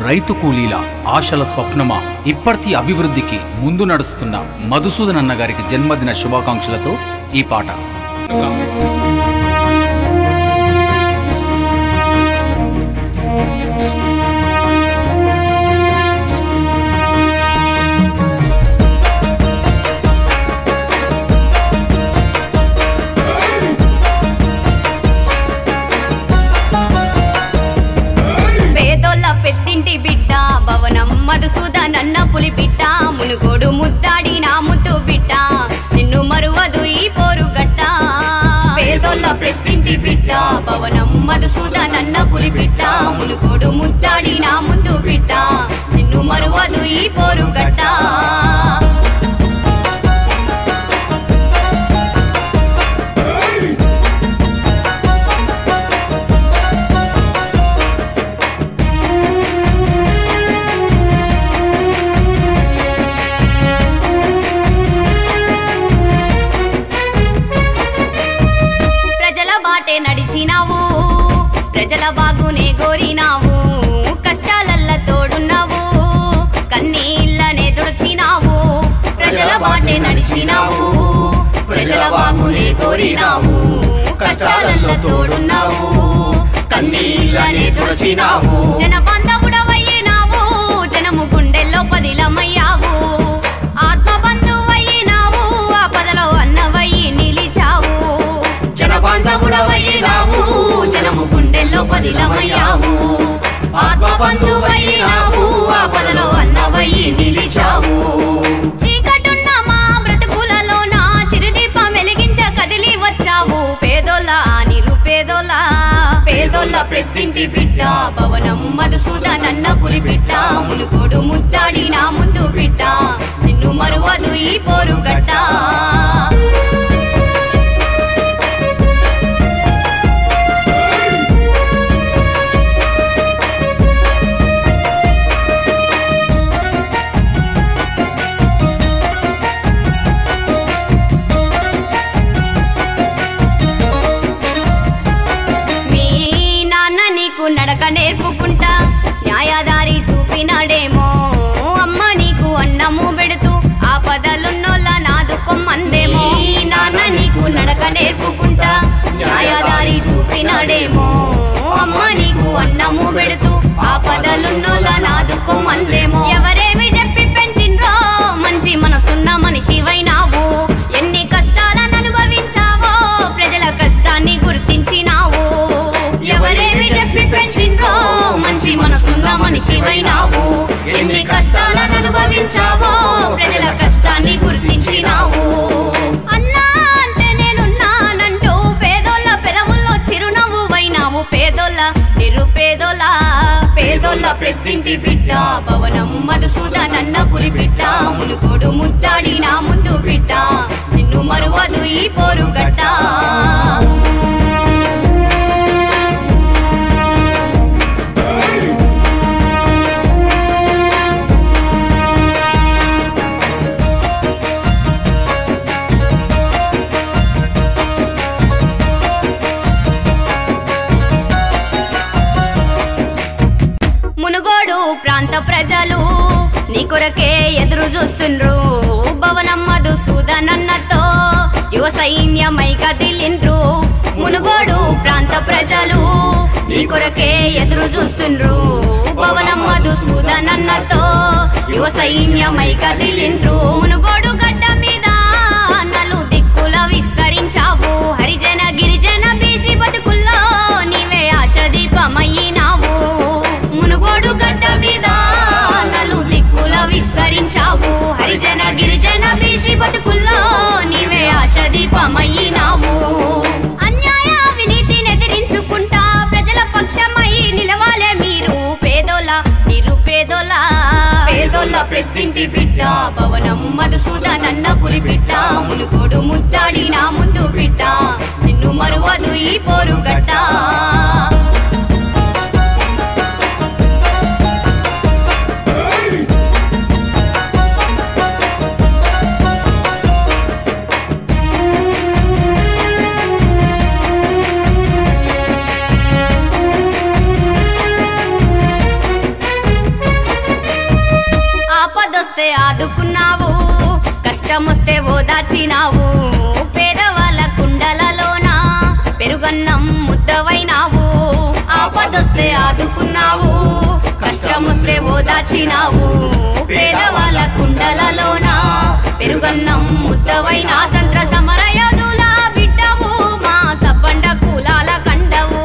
రైతు కూలీల ఆశల స్వప్నమా ఇప్పటి అభివృద్ధికి ముందు నడుస్తున్న మధుసూదన్ అన్న గారికి జన్మదిన శుభాకాంక్షలతో ఈ పాట. పెద్దింటి బిడ్డ భవనం మధుసూదన్ అన్న పులి బిడ్డ మునుగోడు ముద్దాడి నా ముద్దు బిడ్డ నిన్ను మరువదు ఈ పోరు గట్ట. పేదోళ్ళ పెద్దింటి బిడ్డ భవనం మధుసూదన్ అన్న పులి బిడ్డ మునుగోడు ముద్దాడి నా ముద్దు బిడ్డ నిన్ను మరువదు ఈ పోరు గట్ట. నడిచినావు ప్రజల బాగునే కోరినావు కష్టాలల్ల తోడున్నావు కన్నీళ్ళనే తుడిచినావు. ప్రజల బాటే నడిచినావు ప్రజల బాగునే కోరినావు కష్టాలల్ల తోడున్నావు కన్నీళ్ళనే తుడిచినావు. జన బాంధవుడవయ్యినావు జనము గుండెల్లో పదిలమయ్యావు ఆత్మ బంధువయ్యినావు ఆపదలో అన్నవయ్యి నిలిచావు. బాంధవుడవయ్యావు జనము గుండెల్లో పదిలమయ్యావు ఆత్మ బంధువయ్యావు ఆపదలో అన్నవయ్యి నిలిచావు. చీకటున్న మా బ్రతుకులలో నా చిరుదీపం వెలిగించ కదిలి వచ్చావు. పేదోళ్ళ నిరుపేదోళ్ళ పేదోళ్ళ పెద్దింటి బిడ్డ భవనం మధుసూదన్ అన్న పులి బిడ్డ మునుగోడు ముద్దాడి నా ముద్దు బిడ్డ నిన్ను మరువదు ఈ పోరు గట్ట. నడక నేర్పుకుంటా న్యాయదారి చూపినాడేమో అమ్మ నీకు అన్నము పెడుతూ ఆపదలున్నోళ్ళ నాదుకొమ్మందేమో. నాన్న నీకు నడక నేర్పుకుంటా న్యాయదారి చూపినాడేమో అమ్మ నీకు అన్నము పెడుతూ ఆపదలున్నోళ్ళ నాదుకొమ్మందేమో. ఎవరేమి చెప్పి పెంచిండ్రో మంచి మనసున్న మనిషివైనావు ఎన్ని కష్టాలను అనుభవించావో ప్రజల కష్టాన్ని గుర్తించినావు. ఎవరేమి చెప్పి పెంచిండ్రో మంచి మనసున్న మనిషివైనావు ఎన్ని కష్టాలను అనుభవించావో ప్రజల కష్టాన్ని గుర్తించినావు. అన్నా అంటే నేనున్నానంటూ పేదోళ్ళ పెదవుల్లో చిరునవ్వు వైనావు. పేదోళ్ళ నిరుపేదోళ్ళ పేదోళ్ళ పెద్దింటి బిడ్డ భవనం మధుసూదన్ అన్న పులి బిడ్డ మునుగోడు ముద్దాడి నా ముద్దు బిడ్డ నిన్ను మరువదు ఈ పోరు గట్ట. మునుగోడు ప్రాంత ప్రజలు నీ కొరకే ఎదురు చూస్తుండ్రు భవనం మధుసూదన్ అన్నతో యువ సైన్యమై కదిలిండ్రు. మునుగోడు ప్రాంత ప్రజలు నీ కొరకే ఎదురు చూస్తుండ్రు భవనం మధుసూదన్ అన్నతో యువ సైన్యమై కదిలిండ్రు. మునుగోడు గడ్డ మీద నలు దిక్కుల విస్తరించావు హరిజన గిరిజన బీసీ బతుకుల్లో నీవే ఆశ దీపమయ్యినావు. మునుగోడు గడ్డ మీద నలు దిక్కుల విస్తరించావు హరిజన గిరిజన బీసీ బతుకుల్లో నీవే ఆశ దీపమయ్యినావు. అన్యాయ అవినీతిని ఎదిరించుకుంటా ప్రజల పక్షమై నిలవాలే మీరు. పేదోళ్ళ నిరుపేదోళ్ళ పేదోళ్ళ పెద్దింటి బిడ్డ భవనం మధుసూదన్ అన్న పులి బిడ్డ మునుగోడు ముద్దాడి నా ముద్దు బిడ్డ నిన్ను మరువదు ఈ పోరు గట్ట. ఆదుకున్నావు, కష్టమొస్తే ఓదార్చినావు, పేదవాళ్ళ కుండలలోన పెరుగన్నం ముద్దవైనావు. ఆపదొస్తే ఆదుకున్నావు, కష్టమొస్తే ఓదార్చినావు, పేదవాళ్ళ కుండలలోన పెరుగన్నం ముద్దవైనా. సంత్ర సమరయోధుల బిడ్డవు, మా సబ్బండ కులాల కండవు,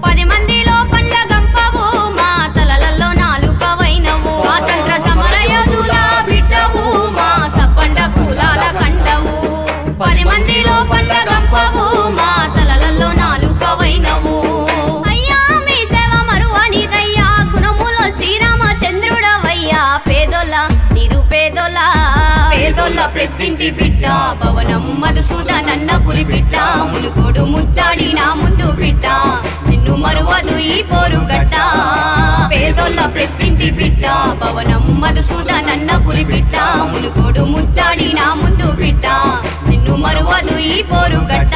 10 మందిలో పండ్ల గంపవు, మా తలలలో నాలుకవైనవు. స్వాతంత్ర సమరయోధుల బిడ్డవు, మా సబ్బండ కులాల కండవు, 10 మందిలో పండ్ల గంపవు, మా తలలలో నాలుకవైనవు. అయ్యా మీ సేవ మరువనిదయ్యా, గుణములో శ్రీరామచంద్రుడవయ్యా. పేదోళ్ళ నిరుపేదోళ్ళ పేదోళ్ళ పెద్దింటి బిడ్డ, భవనం మధుసూదనన్న పులి బిడ్డ, మునుకోడు ముద్దాడి నా ముద్దు బిడ్డ, నిన్ను మరువదు ఈ పోరుగడ్డ. పేదోళ్ళ పెద్దింటి బిడ్డ, భవనం మధుసూదనన్న పులి బిడ్డ, మునుకోడు ముద్దాడి నా ముద్దు బిడ్డ, నిన్ను మరువదు ఈ పోరుగడ్డ.